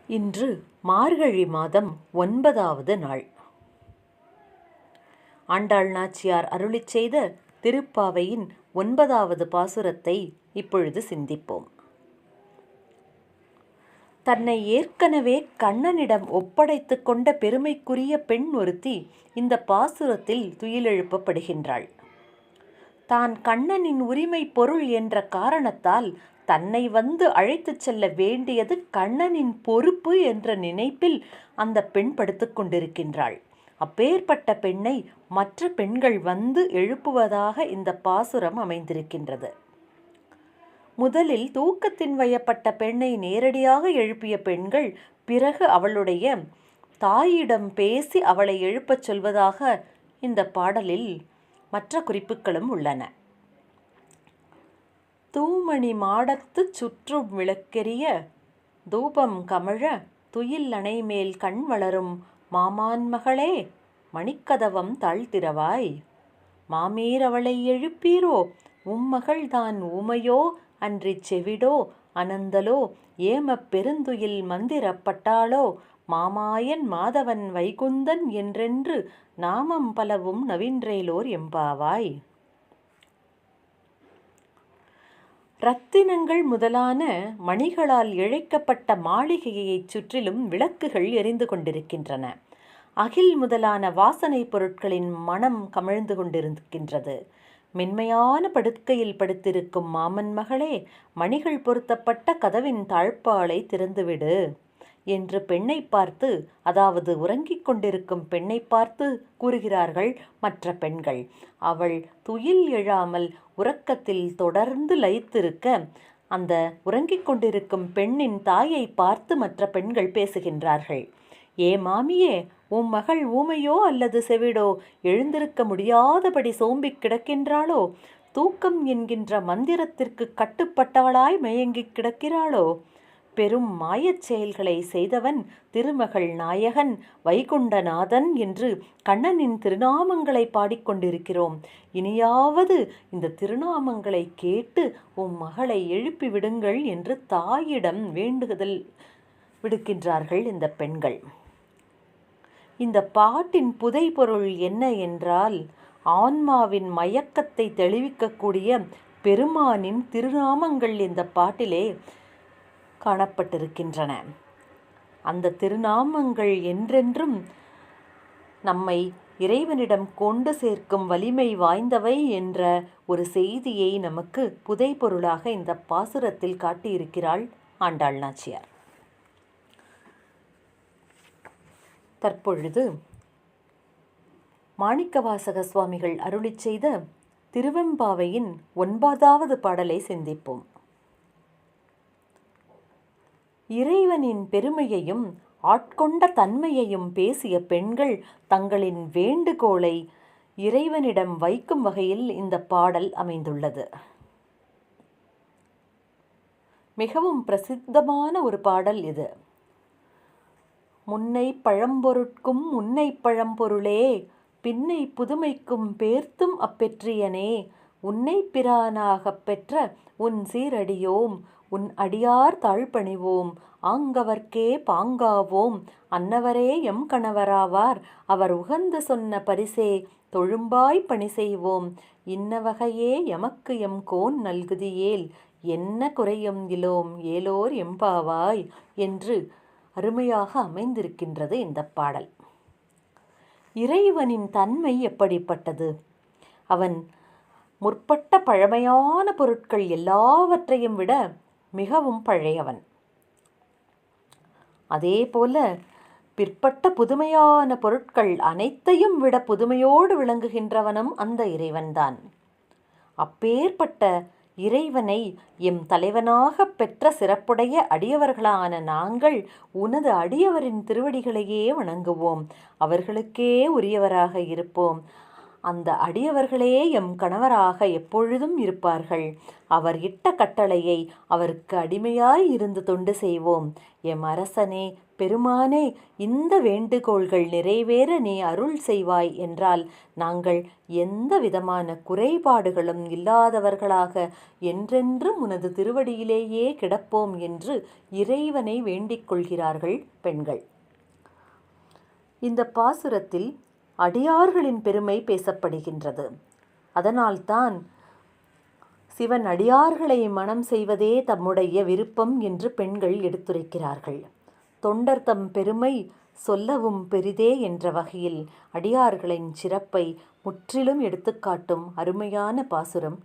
இன்று மார்கழி மாதம் 9வது நாள். ஆண்டாள் நாச்சியார் அருளிச் செய்த திருப்பாவையின் 9வது பாசுரத்தை இப்பொழுது சிந்திப்போம். தன்னை ஏற்கனவே கண்ணனிடம் ஒப்படைத்து கொண்ட பெருமைக்குரிய பெண் ஒருத்தி இந்த பாசுரத்தில் துயிலெழுப்பப்படுகின்றாள். தான் கண்ணனின் உரிமை பொருள் என்ற காரணத்தால் தன்னை வந்து அழைத்துச் செல்ல வேண்டியது கண்ணனின் பொறுப்பு என்ற நினைப்பில் அந்த பெண் படுத்து கொண்டிருக்கின்றாள். அப்பேற்பட்ட பெண்ணை மற்ற பெண்கள் வந்து எழுப்புவதாக இந்த பாசுரம் அமைந்திருக்கின்றது. முதலில் தூக்கத்தின் வயப்பட்ட பெண்ணை நேரடியாக எழுப்பிய பெண்கள் பிறகு அவளுடைய தாயிடம் பேசி அவளை எழுப்பச் சொல்வதாக இந்த பாடலில் மற்ற குறிப்புகளும் உள்ளன. தூமணி மாடத்து சுற்றும் விளக்கெரிய தூபம் கமழ துயில் அணைமேல் கண் வளரும் மாமான் மகளே மணிக்கதவம் தாழ்த்திரவாய். மாமீர் அவளை எழுப்பீரோ உம்மகள்தான் ஊமையோ அன்றிச் செவிடோ அனந்தலோ ஏமப் பெருந்துயில் மந்திரப்பட்டாளோ மாமாயன் மாதவன் வைகுந்தன் என்றென்று நாமம் பலவும் நவின்றேலோர் எம்பாவாய். இரத்தினங்கள் முதலான மணிகளால் இழைக்கப்பட்ட மாளிகையைச் சுற்றிலும் விளக்குகள் எரிந்து கொண்டிருக்கின்றன. அகில் முதலான வாசனை பொருட்களின் மனம் கமழ்ந்து கொண்டிருக்கின்றது. மென்மையான படுக்கையில் படுத்திருக்கும் மாமன் மகளே, மணிகள் பொருத்தப்பட்ட கதவின் தாழ்பாளை திறந்துவிடு என்று பெண்ணை பார்த்து, அதாவது உறங்கிக் கொண்டிருக்கும் பெண்ணை பார்த்து கூறுகிறார்கள் மற்ற பெண்கள். அவள் துயில் எழாமல் உறக்கத்தில் தொடர்ந்து லயித்திருக்க அந்த உறங்கிக் கொண்டிருக்கும் பெண்ணின் தாயை பார்த்து மற்ற பெண்கள் பேசுகின்றார்கள். ஏ மாமியே, உம் மகள் ஊமையோ அல்லது செவிடோ எழுந்திருக்க முடியாதபடி சோம்பிக் கிடக்கின்றாளோ? தூக்கம் என்கின்ற மந்திரத்திற்கு கட்டுப்பட்டவளாய் மயங்கிக் கிடக்கிறாளோ? பெரும் மாயச் செயல்களை செய்தவன் திருமகள் நாயகன் வைகுண்டநாதன் என்று கண்ணனின் திருநாமங்களை பாடிக்கொண்டிருக்கிறோம். இனியாவது இந்த திருநாமங்களை கேட்டு உம் மகளை எழுப்பி விடுங்கள் என்று தாயிடம் வேண்டுதல் விடுக்கின்றார்கள் இந்த பெண்கள். இந்த பாட்டின் புதைபொருள் என்ன என்றால், ஆன்மாவின் மயக்கத்தை தெளிவிக்கக்கூடிய பெருமானின் திருநாமங்கள் இந்த பாட்டிலே காணப்பட்டிருக்கின்றன. அந்த திருநாமங்கள் என்றென்றும் நம்மை இறைவனிடம் கொண்டு சேர்க்கும் வலிமை வாய்ந்தவை என்ற ஒரு செய்தியை நமக்கு புதைபொருளாக இந்த பாசுரத்தில் காட்டியிருக்கிறாள் ஆண்டாள் நாச்சியார். தற்பொழுது மாணிக்கவாசக சுவாமிகள் அருளிச் செய்த திருவெம்பாவையின் 9வது பாடலை சிந்திப்போம். இறைவனின் பெருமையையும் ஆட்கொண்ட தன்மையையும் பேசிய பெண்கள் தங்களின் வேண்டுகோளை இறைவனிடம் வைக்கும் வகையில் இந்த பாடல் அமைந்துள்ளது. மிகவும் பிரசித்தமான ஒரு பாடல் இது. முன்னை பழம்பொருட்கும் முன்னை பழம்பொருளே பின்னை புதுமைக்கும் பேர்த்தும் அப்பெற்றியனே உன்னை பிரானாகப் பெற்ற உன் சீரடியோம் உன் அடியார் தாழ்பணிவோம் ஆங்கவர்க்கே பாங்காவோம் அன்னவரே எம் கணவராவார் அவர் உகந்து சொன்ன பரிசே தொழும்பாய் பணி செய்வோம் இன்னவகையே எமக்கு எம் கோன் நல்குதியேல் என்ன குறையும் இலோம் ஏலோர் எம்பாவாய் என்று அருமையாக அமைந்திருக்கின்றது இந்த பாடல். இறைவனின் தன்மை எப்படிப்பட்டது? அவன் முற்பட்ட பழமையான பொருட்கள் எல்லாவற்றையும் விட மிகவும் பழையவன். அதே போல பிற்பட்ட புதுமையான பொருட்கள் அனைத்தையும் விட புதுமையோடு விளங்குகின்றவனும் அந்த இறைவன்தான். அப்பேற்பட்ட இறைவனை எம் தலைவனாக பெற்ற சிறப்புடைய அடியவர்களான நாங்கள் உனது அடியவரின் திருவடிகளையே வணங்குவோம், அவர்களுக்கே உரியவராக இருப்போம். அந்த அடியவர்களே எம் கணவராக எப்பொழுதும் இருப்பார்கள். அவர் இட்ட கட்டளையை அவருக்கு அடிமையாய் இருந்து தொண்டு செய்வோம். எம் அரசனே, பெருமானே, இந்த வேண்டுகோள்கள் நிறைவேற நீ அருள் செய்வாய் என்றால் நாங்கள் எந்த விதமான குறைபாடுகளும் இல்லாதவர்களாக என்றென்றும் உனது திருவடியிலேயே கிடப்போம் என்று இறைவனை வேண்டிக் கொள்கிறார்கள் பெண்கள். இந்த பாசுரத்தில் அடியார்களின் பெருமை பேசப்படுகின்றது. அதனால்தான் சிவன் அடியார்களை மனம் செய்வதே தம்முடைய விருப்பம் என்று பெண்கள் எடுத்துரைக்கிறார்கள். தொண்டர் தம் பெருமை சொல்லவும் பெரிதே என்ற வகையில் அடியார்களின் சிறப்பை முற்றிலும் எடுத்துக்காட்டும் அருமையான பாசுரம்